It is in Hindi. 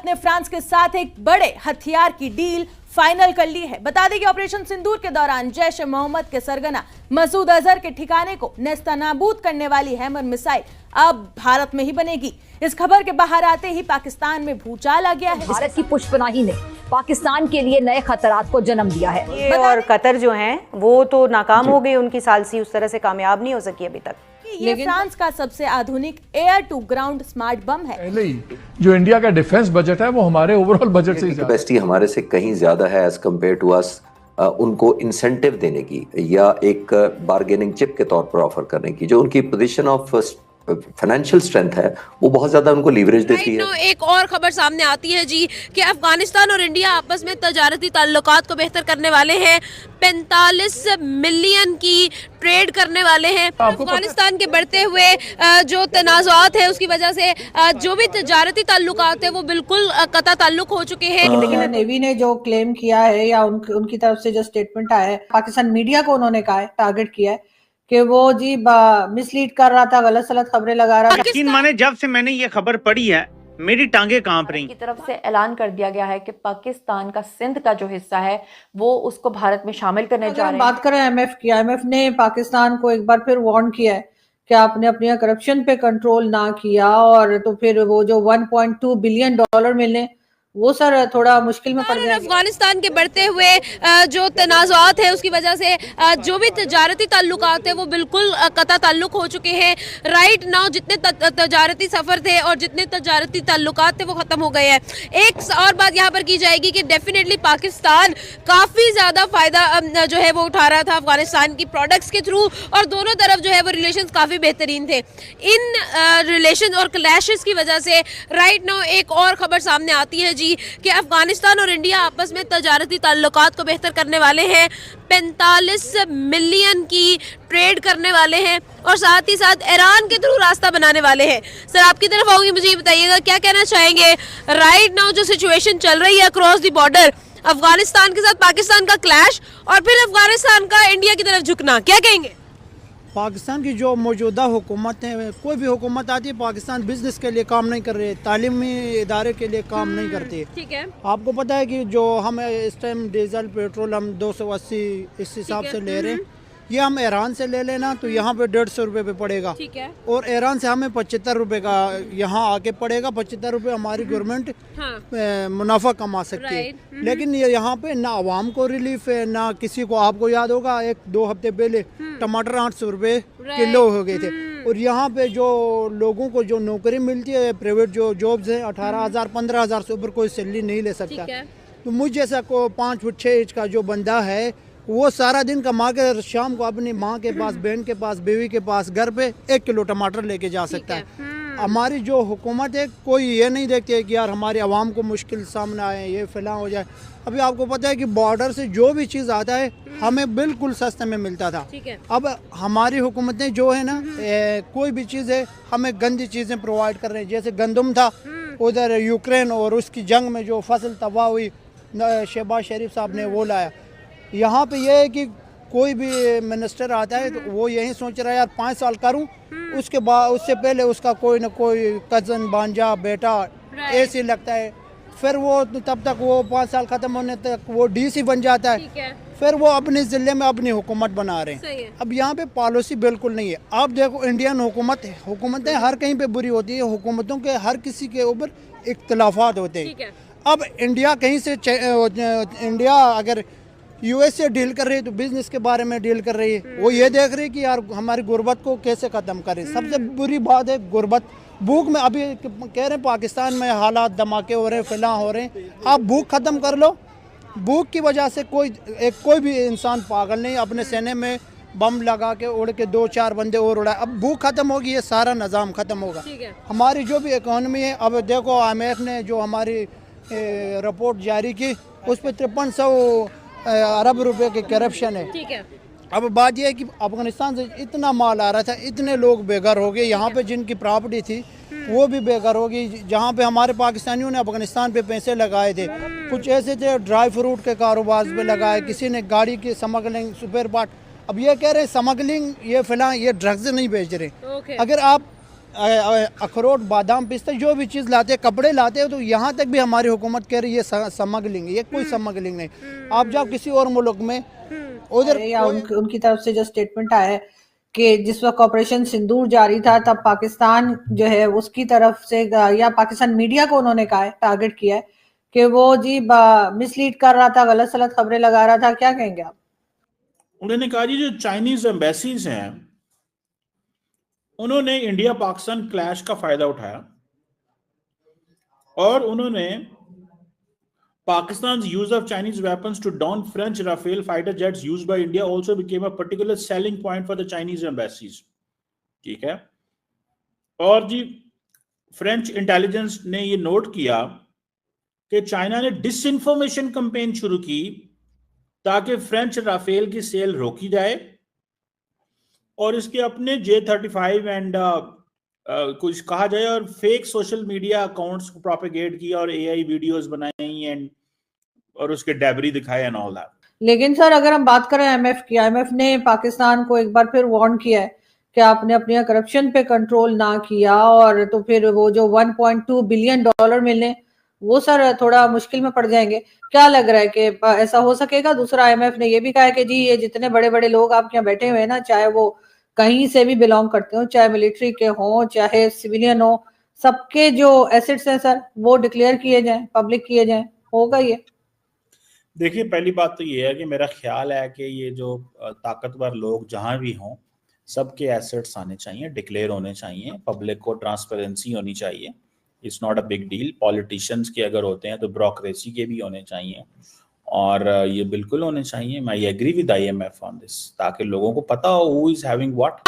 ने फ्रांस के साथ एक बड़े हथियार की डील फाइनल कर ली है। बता दें कि ऑपरेशन सिंदूर के दौरान जैश ए मोहम्मद के सरगना मसूद अजहर के ठिकाने को नेस्तनाबूद करने वाली हैमर मिसाइल अब भारत में ही बनेगी। इस खबर के बाहर आते ही पाकिस्तान में भूचाल आ गया है। भारत की पुष्पनाही ने पाकिस्तान के लिए नए खतरात को जन्म दिया है। और कतर जो हैं वो तो नाकाम हो गई, उनकी सालसी उस तरह से कामयाब नहीं हो सकी अभी तक। ये फ्रांस का सबसे आधुनिक air to ground smart bomb है। पहले ही जो इंडिया का डिफेंस बजट है वो हमारे ओवरऑल बजट से कैपेसिटी हमारे से कहीं ज्यादा है एज कम्पेयर टू अस। उनको इंसेंटिव देने की या एक बार्गेनिंग चिप के तौर पर ऑफर करने की जो उनकी पोजीशन ऑफ फाइनेंशियल स्ट्रेंथ है वो बहुत ज्यादा उनको लीवरेज देती है। एक और खबर सामने आती है जी कि अफगानिस्तान और इंडिया आपस में तजारती ताल्लुकात को बेहतर करने वाले हैं। 45 मिलियन की ट्रेड करने वाले हैं। अफगानिस्तान के बढ़ते हुए जो तनाज़ात है उसकी वजह से जो भी तजारती ताल्लुकात है वो बिल्कुल कता ताल्लुक हो चुके हैं। लेकिन नेवी ने जो क्लेम किया है या उनकी तरफ से जो स्टेटमेंट आया है, पाकिस्तान मीडिया को उन्होंने कहा है, टारगेट किया है कि वो जी मिसलीड कर रहा था, गलत सलत खबरें लगा रहा था। यकीन माने जब से मैंने ये खबर पढ़ी है मेरी टांगे कांप रही। की तरफ से ऐलान कर दिया गया है कि पाकिस्तान का सिंध का जो हिस्सा है वो उसको भारत में शामिल करने जा रहे हैं। बात करें आईएमएफ की, आईएमएफ ने पाकिस्तान को एक बार फिर वार्न किया है कि आपने अपने करप्शन पे कंट्रोल ना किया और तो फिर वो जो 1.2 बिलियन डॉलर मिलने वो सर थोड़ा मुश्किल में पड़ गया। अफगानिस्तान के बढ़ते हुए जो तनाज़ात है उसकी वजह से जो भी तजारती ताल्लुकात है वो बिल्कुल कता ताल्लुक हो चुके हैं। राइट नाउ जितने तजारती सफ़र थे और जितने तजारती ताल्लुकात थे वो ख़त्म हो गए हैं। एक और बात यहाँ पर की जाएगी कि डेफिनेटली पाकिस्तान काफ़ी ज़्यादा फ़ायदा जो है वो उठा रहा था अफगानिस्तान की प्रोडक्ट्स के थ्रू और दोनों तरफ जो है वो रिलेशंस काफ़ी बेहतरीन थे। इन रिलेशन और क्लैशेस की वजह से राइट नाउ एक और खबर सामने आती है कि अफगानिस्तान और इंडिया आपस में तजारती ताल्लुकात को बेहतर करने वाले हैं। 45 मिलियन की ट्रेड करने वाले हैं और साथ ही साथ ईरान के थ्रू रास्ता बनाने वाले हैं। सर आपकी तरफ आऊंगी, मुझे ये बताइएगा क्या कहना चाहेंगे राइट नाउ जो सिचुएशन चल रही है अक्रॉस द बॉर्डर, अफगानिस्तान के साथ पाकिस्तान का क्लैश और फिर अफगानिस्तान का इंडिया की तरफ झुकना, क्या कहेंगे? पाकिस्तान की जो मौजूदा हुकूमत है, कोई भी हुकूमत आती है पाकिस्तान बिजनेस के लिए काम नहीं कर रहे, तालीमी इदारे के लिए काम नहीं करती। ठीक है, आपको पता है कि जो हम इस टाइम डीजल पेट्रोल हम 280 इस हिसाब से ले रहे हैं, ये हम ईरान से ले लेना तो यहाँ पे 150 रुपये पे पड़ेगा। ठीक है, और ईरान से हमें 75 रुपये का यहाँ आके पड़ेगा। 75 रुपये हमारी गवर्नमेंट मुनाफा कमा सकती है। लेकिन ये यहाँ पे ना आवाम को रिलीफ है ना किसी को। आपको याद होगा 1-2 हफ्ते पहले टमाटर 800 रुपये किलो हो गए थे। और यहाँ पे जो लोगों को जो नौकरी मिलती है प्राइवेट जो जॉब्स हैं 18,000 15,000 से ऊपर कोई सैलरी नहीं ले सकता। तो मुझ जैसा को 5 फुट 6 इंच का जो बंदा है वो सारा दिन कमा के शाम को अपनी माँ के पास, बहन के पास, बीवी के पास घर पे 1 किलो टमाटर लेके जा सकता है। हमारी जो हुकूमत है कोई ये नहीं देखती है कि यार हमारे अवाम को मुश्किल सामने आए, ये फैला हो जाए। अभी आपको पता है कि बॉर्डर से जो भी चीज़ आता है हमें बिल्कुल सस्ते में मिलता था। अब हमारी हुकूमतें जो है ना कोई भी चीज़ है हमें गंदी चीज़ें प्रोवाइड कर रहे हैं। जैसे गंदम था उधर यूक्रेन और उसकी जंग में जो फसल तबाह हुई, शहबाज शरीफ साहब ने वो लाया। यहाँ पे ये है कि कोई भी मिनिस्टर आता है तो वो यही सोच रहा है यार 5 साल करूँ, उसके बाद उससे पहले उसका कोई ना कोई कज़न, भांजा, बेटा ऐसे लगता है। फिर वो तब तक वो 5 साल ख़त्म होने तक वो डीसी बन जाता है। फिर वो अपने ज़िले में अपनी हुकूमत बना रहे हैं। अब यहाँ पे पॉलिसी बिल्कुल नहीं है। आप देखो इंडियन हुकूमतें हर कहीं पे बुरी होती है, हुकूमतों के हर किसी के ऊपर इख्तलाफात होते हैं। अब इंडिया कहीं से इंडिया अगर यूएस से डील कर रही है तो बिजनेस के बारे में डील कर रही है। वो ये देख रही है कि यार हमारी गुर्बत को कैसे ख़त्म करें। सबसे बुरी बात है गुर्बत, भूख में। अभी कह रहे हैं पाकिस्तान में हालात धमाके हो रहे हैं, फैला हो रहे हैं। आप भूख ख़त्म कर लो। भूख की वजह से कोई भी इंसान पागल नहीं अपने सेने में बम लगा के उड़ के 2-4 बंदे और उड़ाए। अब भूख ख़त्म होगी, ये सारा निज़ाम ख़त्म होगा। हमारी जो भी इकोनॉमी है, अब देखो आईएमएफ ने जो हमारी रिपोर्ट जारी की उस पर 5300 अरब रुपए के करप्शन है। ठीक है, अब बात यह है कि अफगानिस्तान से इतना माल आ रहा था, इतने लोग बेघर हो गए। यहाँ पे जिनकी प्रॉपर्टी थी वो भी बेघर हो गई। जहाँ पे हमारे पाकिस्तानियों ने अफगानिस्तान पे पैसे लगाए थे, कुछ ऐसे थे ड्राई फ्रूट के कारोबार पे लगाए, किसी ने गाड़ी की स्मगलिंग, सुपर पार्ट। अब ये कह रहे हैं स्मगलिंग ये फिलहाल ये ड्रग्स नहीं बेच रहे। अगर आप अखरोट बादाम पिस्ता जो भी चीज़ लाते हैं, कपड़े लाते हैं, तो यहाँ तक भी हमारी हुकूमत कह रही है ये स्मगलिंग है। ये कोई स्मगलिंग नहीं। आप जाओ किसी और मुल्क में उधर या उनकी तरफ से जो स्टेटमेंट आया है कि जिस वक्त ऑपरेशन सिंदूर जारी था तब पाकिस्तान जो है उसकी तरफ से या पाकिस्तान मीडिया को उन्होंने कहा है, टारगेट किया है कि वो जी मिसलीड कर रहा था, गलत सलत खबरें लगा रहा था। क्या कहेंगे आप? उन्होंने कहा जी जो चाइनीज एम्बेसीज हैं उन्होंने इंडिया पाकिस्तान क्लैश का फायदा उठाया और उन्होंने Pakistan's use of Chinese weapons to down French Rafale fighter jets used by India also became a particular selling point for the Chinese embassies. ठीक है। और जी फ्रेंच इंटेलिजेंस ने ये नोट किया कि चाइना ने डिसइंफॉर्मेशन कैंपेन शुरू की ताकि फ्रेंच राफेल की सेल रोकी जाए और इसके अपने J-35 एंड कुछ कहा जाए और फेक सोशल मीडिया अकाउंट्स को प्रोपेगेट किया और एआई वीडियोस बनाई एंड और उसके डेब्री दिखाए एंड ऑल दैट। लेकिन सर अगर हम बात करें आईएमएफ की, आईएमएफ ने पाकिस्तान को एक बार फिर वार्न किया है कि आपने अपने करप्शन पे कंट्रोल ना किया और तो फिर वो जो 1.2 बिलियन डॉलर मिलने वो सर थोड़ा मुश्किल में पड़ जाएंगे। क्या लग रहा है कि ऐसा हो सकेगा? दूसरा आईएमएफ ने ये भी कहा है कि जी ये जितने बड़े बड़े लोग आपके यहाँ बैठे हुए हैं ना, चाहे वो कहीं से भी बिलोंग करते हो, चाहे मिलिट्री के हों चाहे सिविलियन हो, सबके जो एसेट्स हैं सर वो डिक्लेयर किए जाएं, पब्लिक किए जाएं। होगा ये? देखिए पहली बात तो ये है कि मेरा ख्याल है कि ये जो ताकतवर लोग जहां भी हों सबके एसेट्स आने चाहिए, डिक्लेयर होने चाहिए, पब्लिक को ट्रांसपेरेंसी होनी चाहिए। It's not a big deal. Politicians के अगर होते हैं तो ब्यूरोक्रेसी के भी होने चाहिए और ये बिल्कुल होने चाहिए। मैं agree with IMF on this ताकि लोगों को पता हो हु इज हैविंग व्हाट।